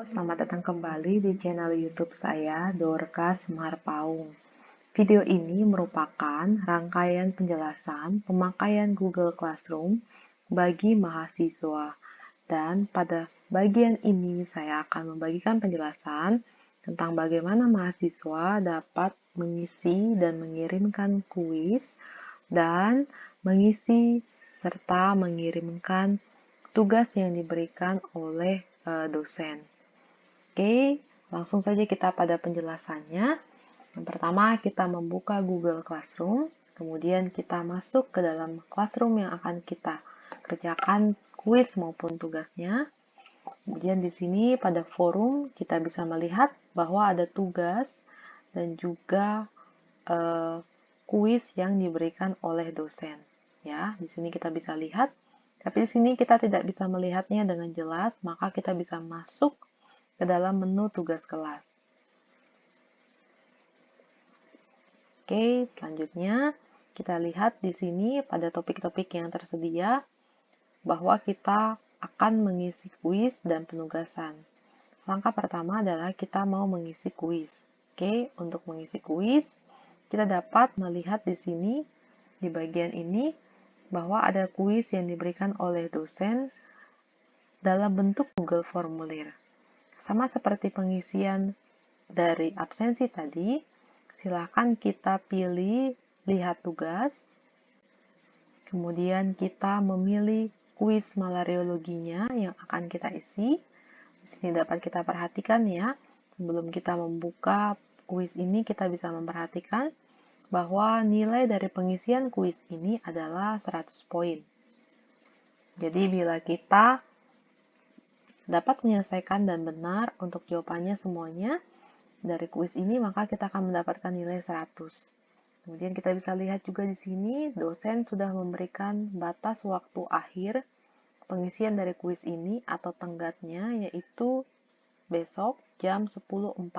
selamat datang kembali di channel YouTube saya, Dorcas Marpaung. Video ini merupakan rangkaian penjelasan pemakaian Google Classroom bagi mahasiswa. Dan pada bagian ini saya akan membagikan penjelasan tentang bagaimana mahasiswa dapat mengisi dan mengirimkan kuis dan mengisi serta mengirimkan tugas yang diberikan oleh dosen. Oke, langsung saja kita pada penjelasannya. Yang pertama, kita membuka Google Classroom, kemudian kita masuk ke dalam Classroom yang akan kita kerjakan kuis maupun tugasnya. Kemudian di sini pada forum kita bisa melihat bahwa ada tugas dan juga kuis yang diberikan oleh dosen. Ya, di sini kita bisa lihat. Tapi di sini kita tidak bisa melihatnya dengan jelas, maka kita bisa masuk ke dalam menu tugas kelas. Oke, selanjutnya kita lihat di sini pada topik-topik yang tersedia bahwa kita akan mengisi kuis dan penugasan. Langkah pertama adalah kita mau mengisi kuis. Oke, untuk mengisi kuis, kita dapat melihat di sini di bagian ini bahwa ada kuis yang diberikan oleh dosen dalam bentuk Google Formulir. Sama seperti pengisian dari absensi tadi, silakan kita pilih lihat tugas, kemudian kita memilih kuis malariologinya yang akan kita isi. Di sini dapat kita perhatikan ya, sebelum kita membuka kuis ini kita bisa memperhatikan bahwa nilai dari pengisian kuis ini adalah 100 poin. Jadi bila kita dapat menyelesaikan dan benar untuk jawabannya semuanya dari kuis ini, maka kita akan mendapatkan nilai 100. Kemudian kita bisa lihat juga di sini, dosen sudah memberikan batas waktu akhir pengisian dari kuis ini atau tenggatnya, yaitu besok jam 10.40.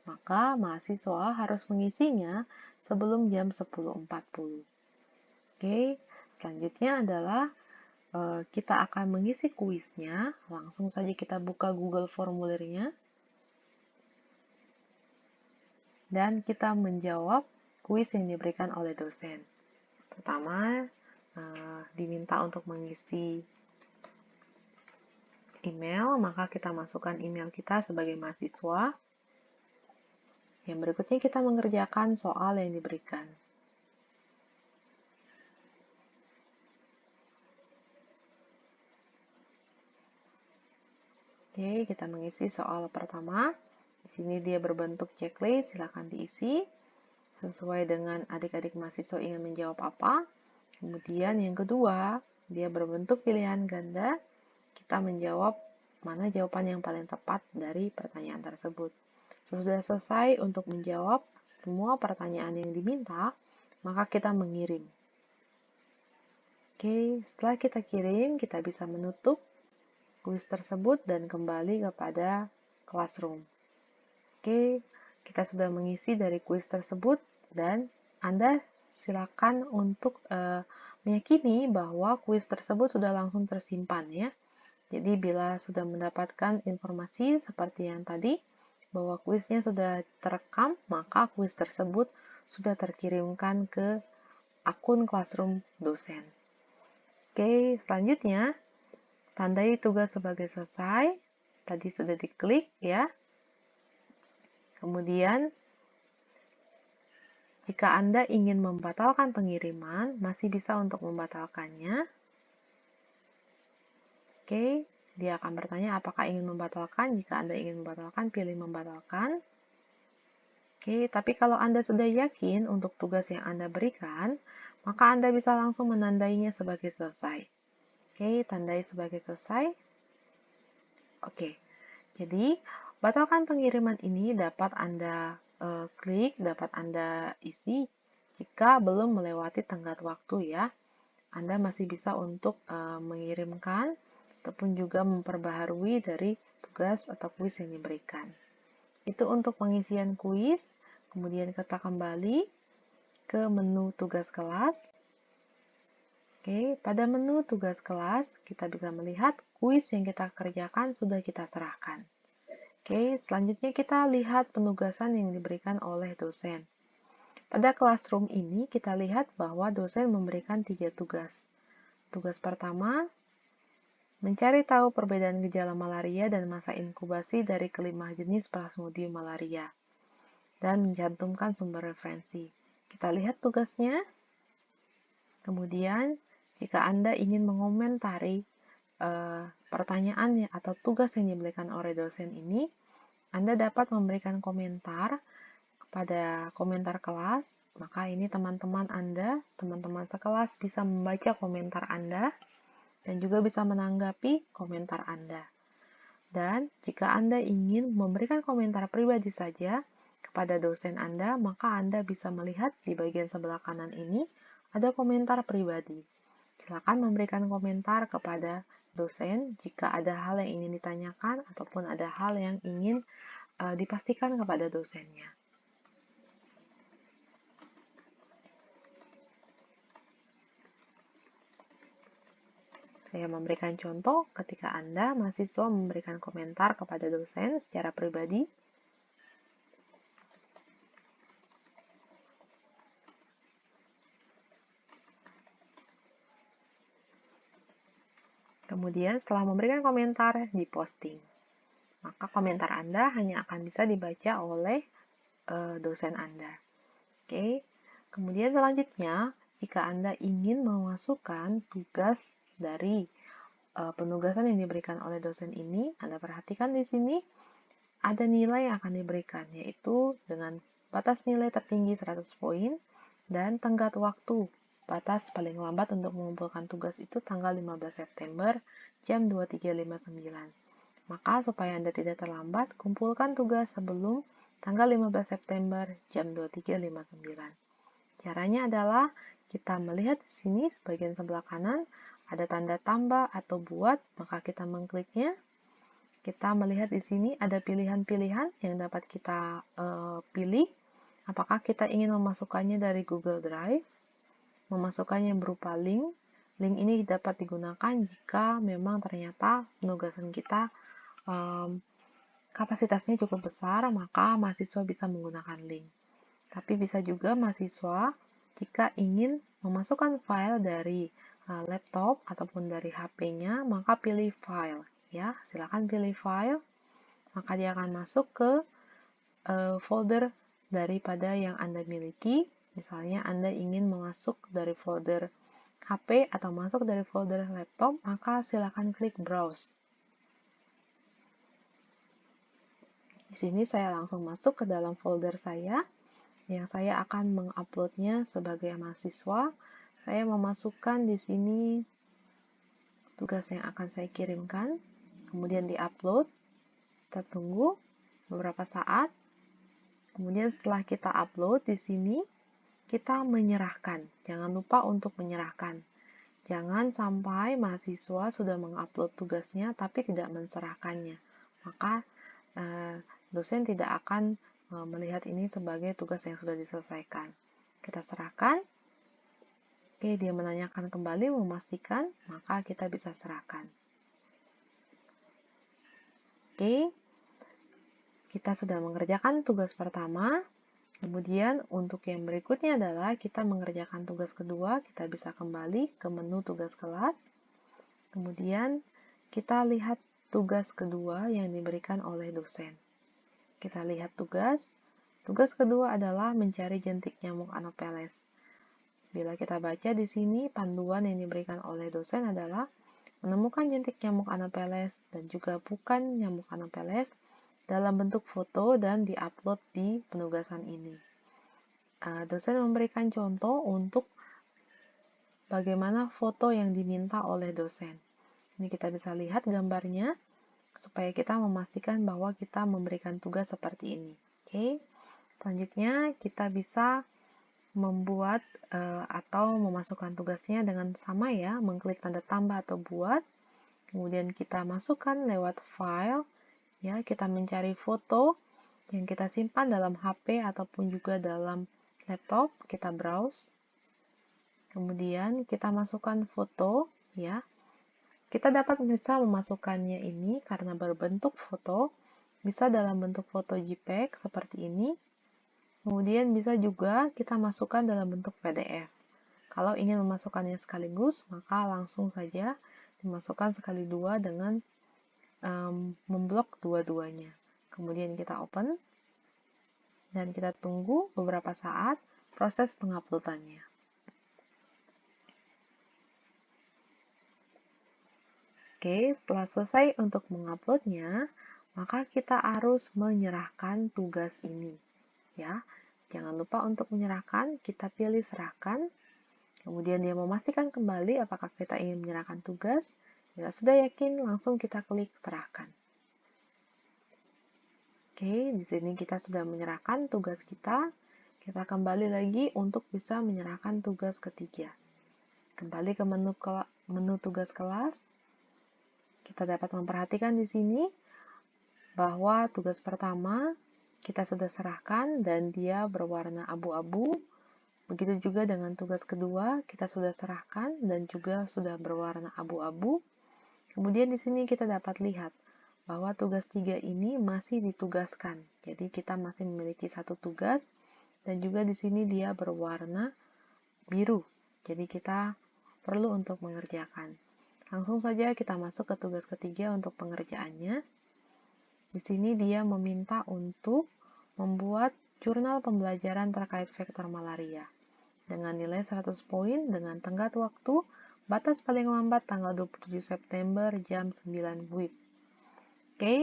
Maka mahasiswa harus mengisinya sebelum jam 10.40. Oke, selanjutnya adalah kita akan mengisi kuisnya. Langsung saja kita buka Google Formulirnya. Dan kita menjawab kuis yang diberikan oleh dosen. Pertama, diminta untuk mengisi email, maka kita masukkan email kita sebagai mahasiswa. Yang berikutnya kita mengerjakan soal yang diberikan. Oke, kita mengisi soal pertama. Di sini dia berbentuk checklist, silakan diisi sesuai dengan adik-adik mahasiswa ingin menjawab apa. Kemudian yang kedua, dia berbentuk pilihan ganda. Kita menjawab mana jawaban yang paling tepat dari pertanyaan tersebut. Sesudah selesai untuk menjawab semua pertanyaan yang diminta, maka kita mengirim. Oke, setelah kita kirim, kita bisa menutup kuis tersebut dan kembali kepada Classroom. Oke, kita sudah mengisi dari kuis tersebut dan Anda silakan untuk meyakini bahwa kuis tersebut sudah langsung tersimpan ya. Jadi bila sudah mendapatkan informasi seperti yang tadi, bahwa kuisnya sudah terekam, maka kuis tersebut sudah terkirimkan ke akun Classroom dosen. Oke, selanjutnya, tandai tugas sebagai selesai. Tadi sudah diklik ya. Kemudian, jika Anda ingin membatalkan pengiriman, masih bisa untuk membatalkannya. Oke, dia akan bertanya apakah ingin membatalkan. Jika Anda ingin membatalkan, pilih membatalkan. Oke, tapi kalau Anda sudah yakin untuk tugas yang Anda berikan, maka Anda bisa langsung menandainya sebagai selesai. Oke, tandai sebagai selesai. Oke, jadi batalkan pengiriman ini dapat Anda klik, dapat Anda isi jika belum melewati tenggat waktu ya. Anda masih bisa untuk mengirimkan ataupun juga memperbaharui dari tugas atau kuis yang diberikan. Itu untuk pengisian kuis. Kemudian kita kembali ke menu tugas kelas. Oke, pada menu tugas kelas kita bisa melihat kuis yang kita kerjakan sudah kita serahkan. Oke, selanjutnya kita lihat penugasan yang diberikan oleh dosen. Pada classroom ini kita lihat bahwa dosen memberikan 3 tugas. Tugas pertama, mencari tahu perbedaan gejala malaria dan masa inkubasi dari kelima jenis Plasmodium malaria, dan mencantumkan sumber referensi. Kita lihat tugasnya. Kemudian, jika Anda ingin mengomentari pertanyaan atau tugas yang diberikan oleh dosen ini, Anda dapat memberikan komentar kepada komentar kelas. Maka ini teman-teman Anda, teman-teman sekelas bisa membaca komentar Anda dan juga bisa menanggapi komentar Anda. Dan jika Anda ingin memberikan komentar pribadi saja kepada dosen Anda, maka Anda bisa melihat di bagian sebelah kanan ini ada komentar pribadi. Silakan memberikan komentar kepada dosen jika ada hal yang ingin ditanyakan ataupun ada hal yang ingin dipastikan kepada dosennya. Saya memberikan contoh ketika Anda, mahasiswa, memberikan komentar kepada dosen secara pribadi. Kemudian setelah memberikan komentar, diposting. Maka komentar Anda hanya akan bisa dibaca oleh dosen Anda. Oke. Kemudian selanjutnya, jika Anda ingin memasukkan tugas dari penugasan yang diberikan oleh dosen ini, Anda perhatikan di sini ada nilai yang akan diberikan, yaitu dengan batas nilai tertinggi 100 poin dan tenggat waktu. Batas paling lambat untuk mengumpulkan tugas itu tanggal 15 September jam 23.59. Maka supaya Anda tidak terlambat, kumpulkan tugas sebelum tanggal 15 September jam 23.59. Caranya adalah kita melihat di sini bagian sebelah kanan ada tanda tambah atau buat, maka kita mengkliknya. Kita melihat di sini ada pilihan-pilihan yang dapat kita pilih. Apakah kita ingin memasukkannya dari Google Drive, memasukkannya berupa link. Link ini dapat digunakan jika memang ternyata penugasan kita kapasitasnya cukup besar, maka mahasiswa bisa menggunakan link. Tapi bisa juga mahasiswa jika ingin memasukkan file dari laptop ataupun dari HP-nya, maka pilih file. Ya, silakan pilih file, maka dia akan masuk ke folder daripada yang Anda miliki. Misalnya Anda ingin masuk dari folder HP atau masuk dari folder laptop, maka silakan klik browse. Di sini saya langsung masuk ke dalam folder saya, yang saya akan menguploadnya sebagai mahasiswa. Saya memasukkan di sini tugas yang akan saya kirimkan, kemudian diupload. Kita tunggu beberapa saat. Kemudian setelah kita upload di sini, kita menyerahkan. Jangan lupa untuk menyerahkan. Jangan sampai mahasiswa sudah mengupload tugasnya tapi tidak menserahkannya. Maka dosen tidak akan melihat ini sebagai tugas yang sudah diselesaikan. Kita serahkan. Oke, dia menanyakan kembali, memastikan, maka kita bisa serahkan. Oke, kita sudah mengerjakan tugas pertama. Kemudian untuk yang berikutnya adalah kita mengerjakan tugas kedua. Kita bisa kembali ke menu tugas kelas. Kemudian kita lihat tugas kedua yang diberikan oleh dosen. Kita lihat tugas. Tugas kedua adalah mencari jentik nyamuk Anopheles. Bila kita baca di sini, panduan yang diberikan oleh dosen adalah menemukan jentik nyamuk Anopheles dan juga bukan nyamuk Anopheles dalam bentuk foto dan diupload di penugasan ini. Dosen memberikan contoh untuk bagaimana foto yang diminta oleh dosen. Ini kita bisa lihat gambarnya supaya kita memastikan bahwa kita memberikan tugas seperti ini. Oke. Selanjutnya kita bisa membuat atau memasukkan tugasnya dengan sama ya, mengklik tanda tambah atau buat. Kemudian kita masukkan lewat file. Ya, kita mencari foto yang kita simpan dalam HP ataupun juga dalam laptop, kita browse. Kemudian kita masukkan foto, ya. Kita dapat bisa memasukkannya ini karena berbentuk foto, bisa dalam bentuk foto JPEG seperti ini. Kemudian bisa juga kita masukkan dalam bentuk PDF. Kalau ingin memasukkannya sekaligus, maka langsung saja dimasukkan sekali dua dengan memblok dua-duanya. Kemudian kita open, dan kita tunggu beberapa saat proses penguploadannya. Oke, setelah selesai untuk menguploadnya, maka kita harus menyerahkan tugas ini. Ya, jangan lupa untuk menyerahkan, kita pilih serahkan. Kemudian dia memastikan kembali apakah kita ingin menyerahkan tugas. Jika sudah yakin, langsung kita klik serahkan. Oke, di sini kita sudah menyerahkan tugas kita. Kita kembali lagi untuk bisa menyerahkan tugas ketiga. Kembali ke menu tugas kelas. Kita dapat memperhatikan di sini bahwa tugas pertama kita sudah serahkan dan dia berwarna abu-abu. Begitu juga dengan tugas kedua, kita sudah serahkan dan juga sudah berwarna abu-abu. Kemudian di sini kita dapat lihat bahwa tugas 3 ini masih ditugaskan. Jadi kita masih memiliki satu tugas dan juga di sini dia berwarna biru. Jadi kita perlu untuk mengerjakan. Langsung saja kita masuk ke tugas ketiga untuk pengerjaannya. Di sini dia meminta untuk membuat jurnal pembelajaran terkait vektor malaria dengan nilai 100 poin dengan tenggat waktu batas paling lambat tanggal 27 September jam 9 WIB. Oke.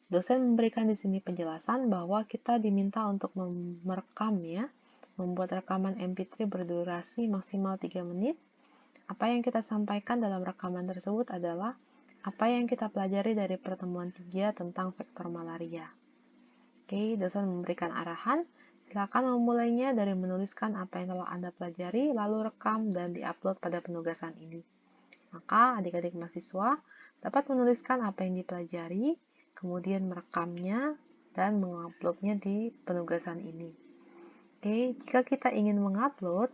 Dosen memberikan di sini penjelasan bahwa kita diminta untuk merekam ya, membuat rekaman MP3 berdurasi maksimal 3 menit. Apa yang kita sampaikan dalam rekaman tersebut adalah apa yang kita pelajari dari pertemuan 3 tentang vektor malaria. Oke, dosen memberikan arahan. Silakan memulainya dari menuliskan apa yang telah Anda pelajari, lalu rekam dan diupload pada penugasan ini. Maka adik-adik mahasiswa dapat menuliskan apa yang dipelajari, kemudian merekamnya dan menguploadnya di penugasan ini. Oke, jika kita ingin mengupload,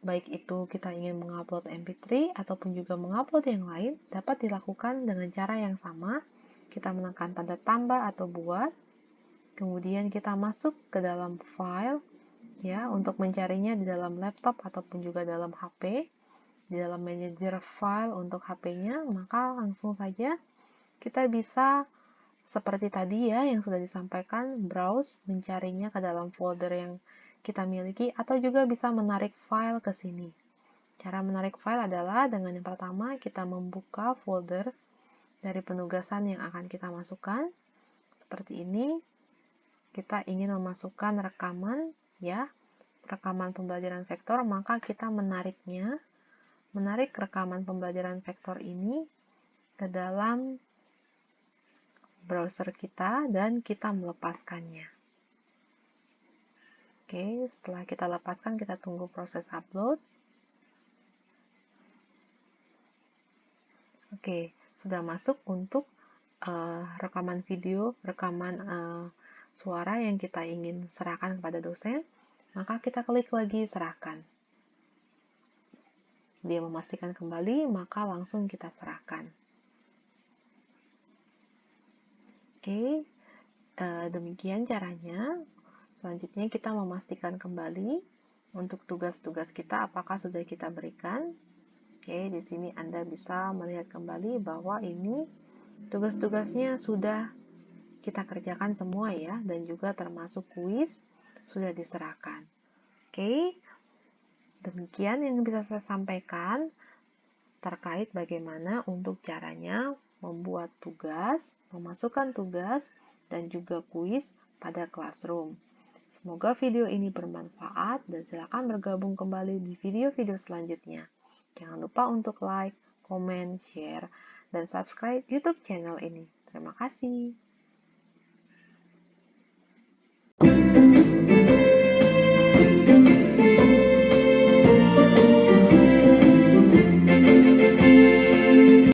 baik itu kita ingin mengupload MP3 ataupun juga mengupload yang lain, dapat dilakukan dengan cara yang sama. Kita menekan tanda tambah atau buat, kemudian kita masuk ke dalam file, ya, untuk mencarinya di dalam laptop ataupun juga dalam HP, di dalam manajer file untuk HP-nya, maka langsung saja kita bisa seperti tadi ya yang sudah disampaikan, browse, mencarinya ke dalam folder yang kita miliki, atau juga bisa menarik file ke sini. Cara menarik file adalah dengan yang pertama kita membuka folder dari penugasan yang akan kita masukkan. Seperti ini, kita ingin memasukkan rekaman, ya, rekaman pembelajaran vektor, maka kita menariknya, menarik rekaman pembelajaran vektor ini ke dalam browser kita dan kita melepaskannya. Oke, setelah kita lepaskan, kita tunggu proses upload. Oke, sudah masuk untuk rekaman video, rekaman suara yang kita ingin serahkan kepada dosen. Maka kita klik lagi serahkan. Dia memastikan kembali, maka langsung kita serahkan. Oke, demikian caranya. Selanjutnya kita memastikan kembali untuk tugas-tugas kita apakah sudah kita berikan. Oke, di sini Anda bisa melihat kembali bahwa ini tugas-tugasnya sudah kita kerjakan semua ya, dan juga termasuk kuis sudah diserahkan. Oke, demikian yang bisa saya sampaikan terkait bagaimana untuk caranya membuat tugas, memasukkan tugas, dan juga kuis pada Classroom. Semoga video ini bermanfaat dan silakan bergabung kembali di video-video selanjutnya. Jangan lupa untuk like, komen, share, dan subscribe YouTube channel ini. Terima kasih.